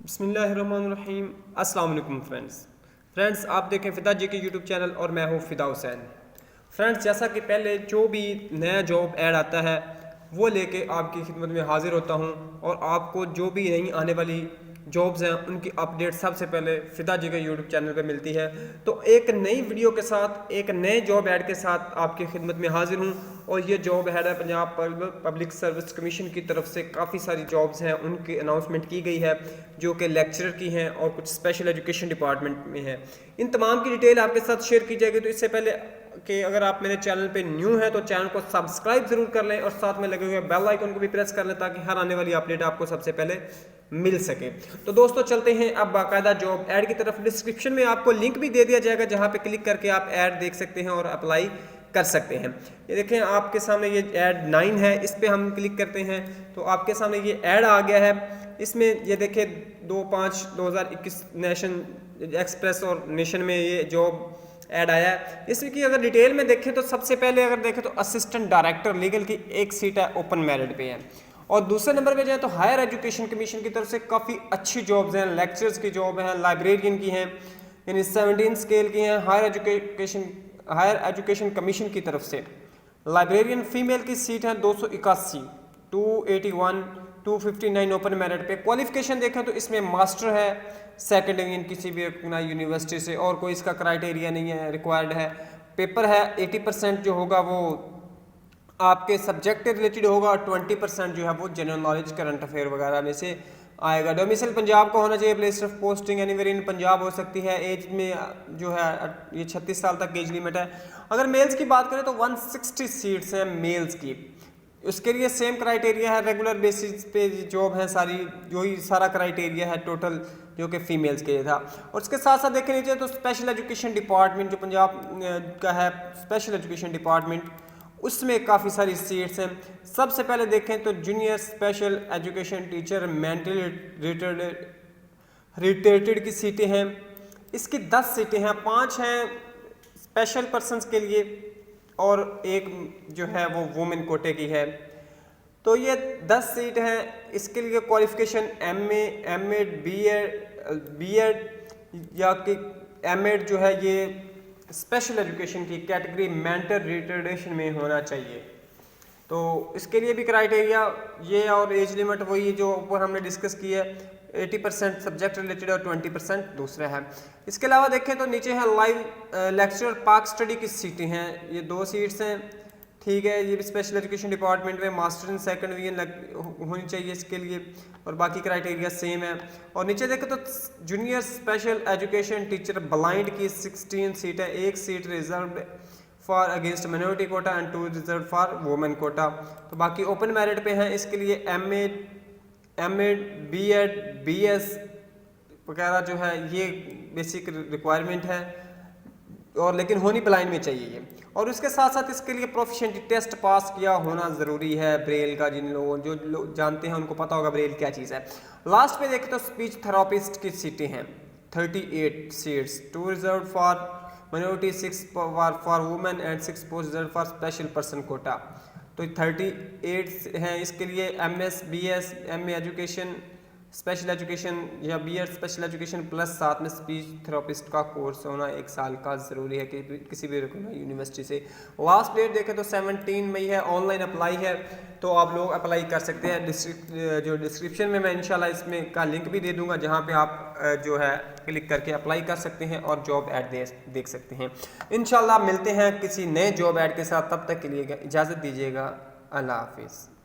बिस्मिल्लाहिर्रहमानिर्रहीम। अस्सलाम वालेकुम फ्रेंड्स आप देखें फ़िदा जी के यूट्यूब चैनल और मैं हूँ फ़िदा हुसैन। फ्रेंड्स, जैसा कि पहले जो भी नया जॉब ऐड आता है वो लेके आपकी खिदमत में हाजिर होता हूँ और आपको जो भी नई आने वाली जॉब्स हैं उनकी अपडेट सबसे पहले फ़िदा जी के यूट्यूब चैनल पे मिलती है। तो एक नई वीडियो के साथ एक नए जॉब ऐड के साथ आपकी खिदमत में हाजिर हूँ और ये जॉब ऐड है पंजाब पब्लिक सर्विस कमीशन की तरफ से। काफ़ी सारी जॉब्स हैं उनकी अनाउंसमेंट की गई है जो कि लेक्चरर की हैं और कुछ स्पेशल एजुकेशन डिपार्टमेंट में है। इन तमाम की डिटेल आपके साथ शेयर की जाएगी। तो इससे पहले कि अगर आप मेरे चैनल पे न्यू हैं तो चैनल को सब्सक्राइब जरूर कर लें और साथ में लगे हुए बेल आइकन को भी प्रेस कर लें ताकि हर आने वाली अपडेट आपको सबसे पहले मिल सके। तो दोस्तों चलते हैं अब बाकायदा जॉब ऐड की तरफ। डिस्क्रिप्शन में आपको लिंक भी दे दिया जाएगा जहां पे क्लिक करके आप ऐड देख सकते हैं और अप्लाई कर सकते हैं। ये देखें आपके सामने ये ऐड 9 है, इस पे हम क्लिक करते हैं तो आपके सामने ये ऐड आ गया है। इसमें ये देखें 2/5/2021 नेशन एक्सप्रेस और नेशन में ये जॉब ऐड आया है। इसमें की अगर डिटेल में देखें तो सबसे पहले अगर देखें तो असिस्टेंट डायरेक्टर लीगल की एक सीट है, ओपन मेरिट पे है। और दूसरे नंबर पे जाए तो हायर एजुकेशन कमीशन की तरफ से काफ़ी अच्छी जॉब्स हैं, लेक्चर्स की जॉब हैं, लाइब्रेरियन की हैं, यानी 17 स्केल की हैं। हायर एजुकेशन कमीशन की तरफ से लाइब्रेरियन फीमेल की सीट है 281, 281, 259 ओपन मेरिट पे। क्वालिफिकेशन देखें तो इसमें मास्टर है सेकेंड डिवीजन किसी भी यूनिवर्सिटी से और कोई इसका क्राइटेरिया नहीं है, रिक्वायर्ड है। पेपर है 80% जो होगा वो आपके सब्जेक्ट रिलेटेड होगा और 20% जो है वो जनरल नॉलेज करंट अफेयर वगैरह में से आएगा। डोमिसाइल पंजाब का होना चाहिए। Place of posting anywhere in Punjab हो सकती है। एज में जो है ये 36 साल तक एज लिमिट है। अगर मेल्स की बात करें तो 160 सीट्स हैं मेल्स की। उसके लिए सेम क्राइटेरिया है, रेगुलर बेसिस पे जॉब है सारी, जो ही सारा क्राइटेरिया है टोटल जो कि फीमेल्स के लिए था। और उसके साथ साथ देख लीजिए तो स्पेशल एजुकेशन डिपार्टमेंट जो पंजाब का है, स्पेशल एजुकेशन डिपार्टमेंट, उसमें काफ़ी सारी सीट्स हैं। सबसे पहले देखें तो junior special education teacher mentally retarded की सीटें हैं। इसकी 10 सीटें हैं, 5 हैं स्पेशल पर्सनस के लिए और एक जो है वो वुमेन कोटे की है। तो ये 10 सीट हैं। इसके लिए क्वालिफिकेशन एमएड, बीएड या कि एमएड जो है ये स्पेशल एजुकेशन की कैटेगरी मेंटल रिटार्डेशन में होना चाहिए। तो इसके लिए भी क्राइटेरिया ये और एज लिमिट वही जो ऊपर हमने डिस्कस की है, 80% सब्जेक्ट रिलेटेड और 20% दूसरा है। इसके अलावा देखें तो नीचे है लाइव लेक्चर पार्क स्टडी की सीटें हैं, ये 2 सीट्स हैं, ठीक है। ये भी स्पेशल एजुकेशन डिपार्टमेंट में मास्टर इन सेकंड डिवीजन होनी चाहिए इसके लिए और बाकी क्राइटेरिया सेम है। और नीचे देखें तो junior special education teacher blind की 16 सीट है, 1 seat reserve for against minority quota and 2 reserve for women quota. तो बाकी ओपन मेरिट पे हैं। इसके लिए एमएड, बीएड, बीएस वगैरह जो है ये बेसिक रिक्वायरमेंट है और लेकिन होनी ब्लाइंड में चाहिए ये। और उसके साथ साथ इसके लिए प्रोफिशिएंसी टेस्ट पास किया होना ज़रूरी है ब्रेल का। जिन लोगों जो लोग जानते हैं उनको पता होगा ब्रेल क्या चीज़ है। लास्ट पे देखें तो स्पीच थेरापिस्ट की सीटें हैं, 38 seats, 2 reserve for minority, 6 for women and 6 post reserve for special person quota. तो 38 हैं। इसके लिए MS, BS, MA education special education या बीएड स्पेशल एजुकेशन प्लस साथ में स्पीच थेरापिस्ट का कोर्स होना 1 साल का ज़रूरी है कि किसी भी यूनिवर्सिटी से। लास्ट डेट देखें तो 17 मई है। ऑनलाइन अप्लाई है तो आप लोग अप्लाई कर सकते हैं। जो डिस्क्रिप्शन में मैं इंशाल्लाह इसमें का लिंक भी दे दूंगा जहां पे आप जो है क्लिक करके अप्लाई कर सकते हैं और जॉब ऐड देख सकते हैं। इंशाल्लाह मिलते हैं किसी नए जॉब ऐड के साथ, तब तक के लिए इजाज़त दीजिएगा। अल्लाह हाफिज़।